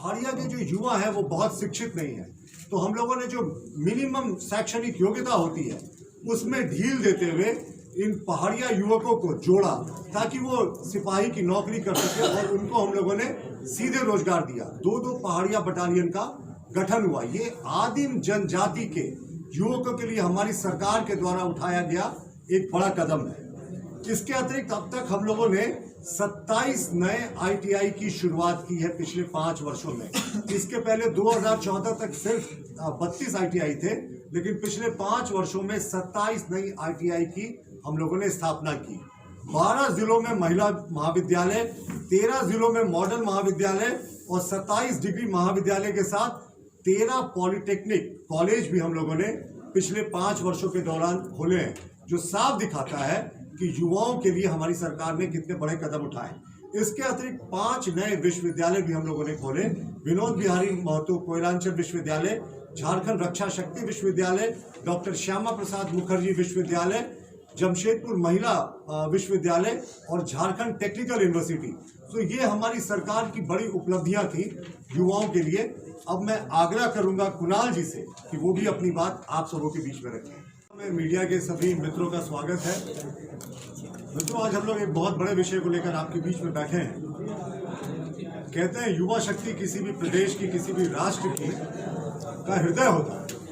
पहाड़िया के जो युवा है वो बहुत शिक्षित नहीं है, तो हम लोगों ने जो मिनिमम शैक्षणिक योग्यता होती है उसमें ढील देते हुए इन पहाड़िया युवकों को जोड़ा ताकि वो सिपाही की नौकरी कर सके और उनको हम लोगों ने सीधे रोजगार दिया। दो पहाड़िया बटालियन का गठन हुआ। ये आदिम जनजाति के युवकों के लिए हमारी सरकार के द्वारा उठाया गया एक बड़ा कदम है। इसके अतिरिक्त अब तक हम लोगों ने 27 नए ITI की शुरुआत की है पिछले 5 वर्षों में। इसके पहले 2014 तक सिर्फ 32 ITI थे, लेकिन पिछले 5 वर्षों में 27 नई ITI की हम लोगों ने स्थापना की। 12 जिलों में महिला महाविद्यालय, 13 जिलों में मॉडल महाविद्यालय और 27 डिग्री महाविद्यालय के साथ 13 पॉलिटेक्निक कॉलेज भी हम लोगों ने पिछले 5 वर्षों के दौरान खोले हैं, जो साफ दिखाता है कि युवाओं के लिए हमारी सरकार ने कितने बड़े कदम उठाए। इसके अतिरिक्त 5 नए विश्वविद्यालय भी हम लोगों ने खोले। विनोद बिहारी महतो कोयलांचल विश्वविद्यालय, झारखंड रक्षा शक्ति विश्वविद्यालय, डॉक्टर श्यामा प्रसाद मुखर्जी विश्वविद्यालय, जमशेदपुर महिला विश्वविद्यालय और झारखंड टेक्निकल यूनिवर्सिटी। तो ये हमारी सरकार की बड़ी उपलब्धियां थी युवाओं के लिए। अब मैं आग्रह करूंगा कुणाल जी से कि वो भी अपनी बात आप सबों के बीच में रखें। मैं मीडिया के सभी मित्रों का स्वागत है। मित्रों, आज हम लोग एक बहुत बड़े विषय को लेकर आपके बीच में बैठे हैं। कहते हैं युवा शक्ति किसी भी प्रदेश की, किसी भी राष्ट्र की का हृदय होता है,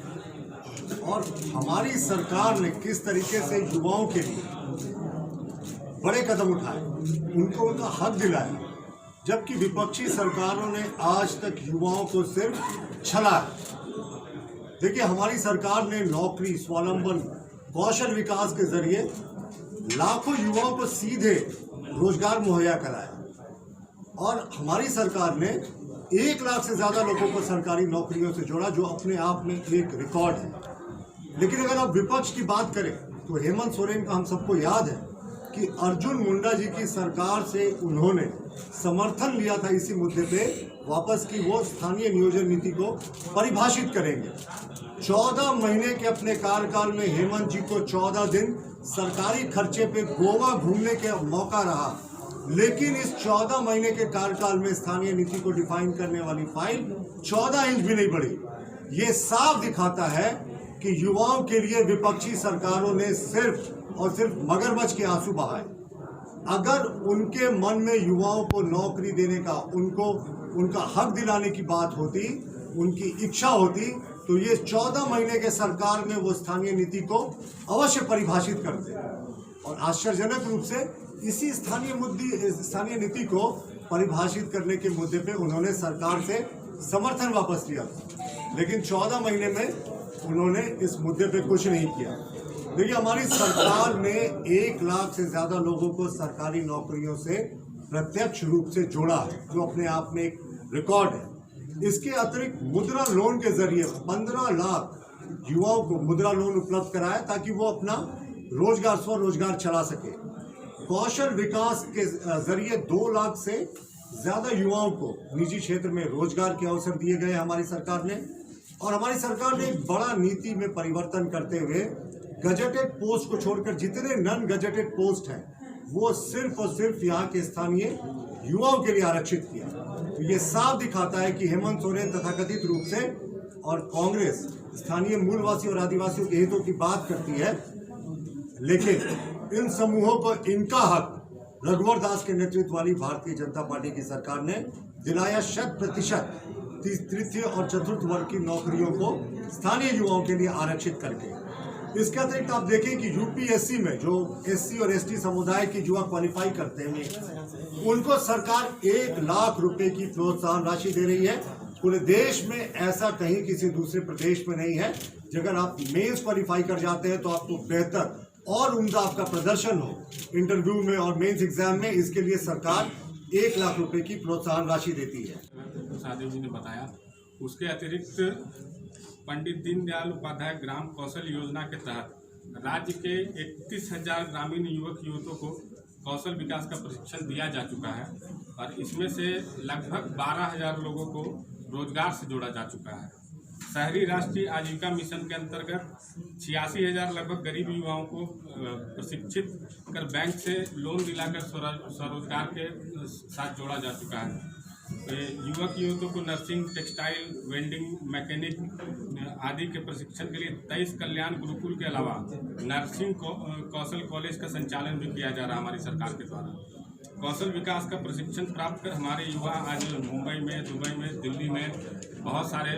और हमारी सरकार ने किस तरीके से युवाओं के लिए बड़े कदम उठाए, उनको उनका हक दिलाया, जबकि विपक्षी सरकारों ने आज तक युवाओं को सिर्फ छला। देखिए, हमारी सरकार ने नौकरी, स्वावलंबन, कौशल विकास के जरिए लाखों युवाओं को सीधे रोजगार मुहैया कराया और हमारी सरकार ने 1 लाख से ज्यादा लोगों को सरकारी नौकरियों से जोड़ा, जो अपने आप में एक रिकॉर्ड है। लेकिन अगर आप विपक्ष की बात करें तो हेमंत सोरेन का हम सबको याद है कि अर्जुन मुंडा जी की सरकार से उन्होंने समर्थन लिया था इसी मुद्दे पे वापस की वो स्थानीय नियोजन नीति को परिभाषित करेंगे। 14 महीने के अपने कार्यकाल में हेमंत जी को 14 दिन सरकारी खर्चे पे गोवा घूमने का मौका रहा, लेकिन इस 14 महीने के कार्यकाल में स्थानीय नीति को डिफाइन करने वाली फाइल 14 इंच भी नहीं बढ़ी। ये साफ दिखाता है कि युवाओं के लिए विपक्षी सरकारों ने सिर्फ और सिर्फ मगरमच्छ के आंसू बहाए। अगर उनके मन में युवाओं को नौकरी देने का, उनको उनका हक दिलाने की बात होती, उनकी इच्छा होती, तो ये 14 महीने के सरकार में वो स्थानीय नीति को अवश्य परिभाषित करते। और आश्चर्यजनक रूप से इसी स्थानीय नीति को परिभाषित करने के मुद्दे पे उन्होंने सरकार से समर्थन वापस लिया था, लेकिन 14 महीने में उन्होंने इस मुद्दे पे कुछ नहीं किया। देखिए, हमारी सरकार ने 1 लाख से ज्यादा लोगों को सरकारी नौकरियों से प्रत्यक्ष रूप से जोड़ा है, जो अपने आप में एक रिकॉर्ड है। इसके अतिरिक्त मुद्रा लोन के जरिए 15 लाख युवाओं को मुद्रा लोन उपलब्ध कराया ताकि वो अपना रोजगार, स्वरोजगार चला सके। कौशल विकास के जरिए 2 लाख से ज्यादा युवाओं को निजी क्षेत्र में रोजगार के अवसर दिए गए हमारी सरकार ने। और हमारी सरकार ने एक बड़ा नीति में परिवर्तन करते हुए गजेटेड पोस्ट को छोड़कर जितने नॉन गजेटेड पोस्ट हैं वो सिर्फ और सिर्फ यहाँ के स्थानीय युवाओं के लिए आरक्षित किया। तो ये साफ दिखाता है कि हेमंत सोरेन तथाकथित रूप से और कांग्रेस स्थानीय मूलवासी और आदिवासियों के हितों की बात करती है, लेकिन इन समूहों को इनका हक रघुवर दास के नेतृत्व वाली भारतीय जनता पार्टी की सरकार ने दिलाया 100% तृतीय और चतुर्थ वर्ग की नौकरियों को स्थानीय युवाओं के लिए आरक्षित करके। इसके अतिरिक्त आप देखें कि यूपीएससी में जो SC और ST समुदाय की युवा क्वालिफाई करते हैं, उनको सरकार 1 लाख रुपए की प्रोत्साहन राशि दे रही है। पूरे देश में ऐसा कहीं किसी दूसरे प्रदेश में नहीं है। अगर आप मेंस क्वालिफाई कर जाते हैं तो आपको बेहतर और उम्दा आपका प्रदर्शन हो इंटरव्यू में और मेंस एग्जाम में, इसके लिए सरकार 1 लाख रुपए की प्रोत्साहन राशि देती है। सादेव जी ने बताया। उसके अतिरिक्त पंडित दीनदयाल उपाध्याय ग्राम कौशल योजना के तहत राज्य के 31,000 ग्रामीण युवक युवतियों को कौशल विकास का प्रशिक्षण दिया जा चुका है और इसमें से लगभग 12,000 लोगों को रोजगार से जोड़ा जा चुका है। शहरी राष्ट्रीय आजीविका मिशन के अंतर्गत 86,000 लगभग गरीब युवाओं को प्रशिक्षित कर बैंक से लोन दिलाकर स्वरोजगार के साथ जोड़ा जा चुका है। युवक युवकों को नर्सिंग, टेक्सटाइल, वेंडिंग, मैकेनिक आदि के प्रशिक्षण के लिए 23 कल्याण गुरुकुल के अलावा नर्सिंग कौशल कॉलेज का संचालन भी किया जा रहा है हमारी सरकार के द्वारा। कौशल विकास का प्रशिक्षण प्राप्त कर हमारे युवा आज मुंबई में, दुबई में, दिल्ली में, बहुत सारे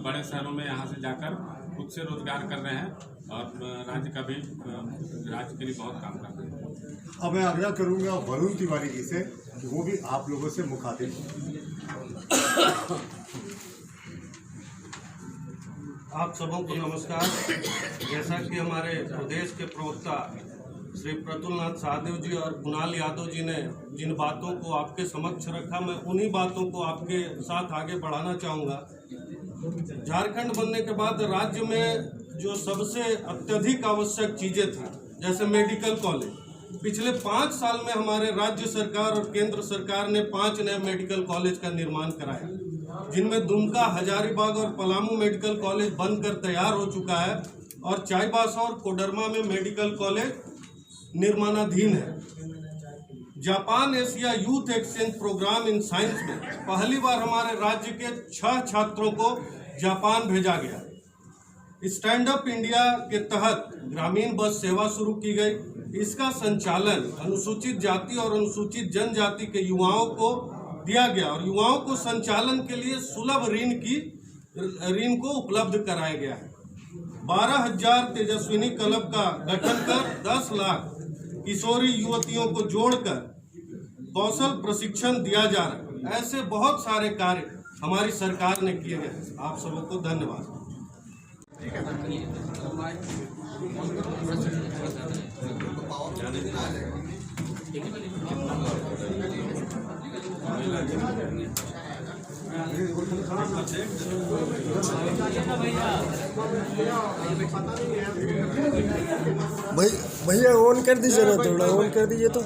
बड़े शहरों में यहाँ से जाकर खुद से रोजगार कर रहे हैं और राज्य के लिए बहुत काम कर रहे हैं। अब मैं आग्रह करूंगा वरुण तिवारी जी से कि वो भी आप लोगों से मुखातिब। आप सबों को नमस्कार। जैसा कि हमारे प्रदेश के प्रवक्ता श्री प्रतुल नाथ सहदेव जी और कुणाल यादव जी ने जिन बातों को आपके समक्ष रखा, मैं उन्हीं बातों को आपके साथ आगे बढ़ाना चाहूँगा। झारखंड बनने के बाद राज्य में जो सबसे अत्यधिक आवश्यक चीज़ें थी, जैसे मेडिकल कॉलेज, पिछले 5 साल में हमारे राज्य सरकार और केंद्र सरकार ने 5 नए मेडिकल कॉलेज का निर्माण कराया, जिनमें दुमका, हजारीबाग और पलामू मेडिकल कॉलेज बनकर तैयार हो चुका है और चाईबासा और कोडरमा में मेडिकल कॉलेज निर्माणाधीन है। Japan Asia youth exchange program in science में पहली बार हमारे राज्य के 6 छात्रों को जापान भेजा गया। स्टैंड अप इंडिया के तहत ग्रामीण बस सेवा शुरू की गई। इसका संचालन अनुसूचित जाति और अनुसूचित जनजाति के युवाओं को दिया गया और युवाओं को संचालन के लिए सुलभ ऋण को उपलब्ध कराया गया है। 12,000 तेजस्विनी क्लब का गठन कर 10 लाख किशोरी युवतियों को जोड़कर कौशल प्रशिक्षण दिया जा रहा है। ऐसे बहुत सारे कार्य हमारी सरकार ने किए हैं। आप सबों को धन्यवाद। भैया ऑन कर दीजिए ना, थोड़ा ऑन कर दीजिए तो।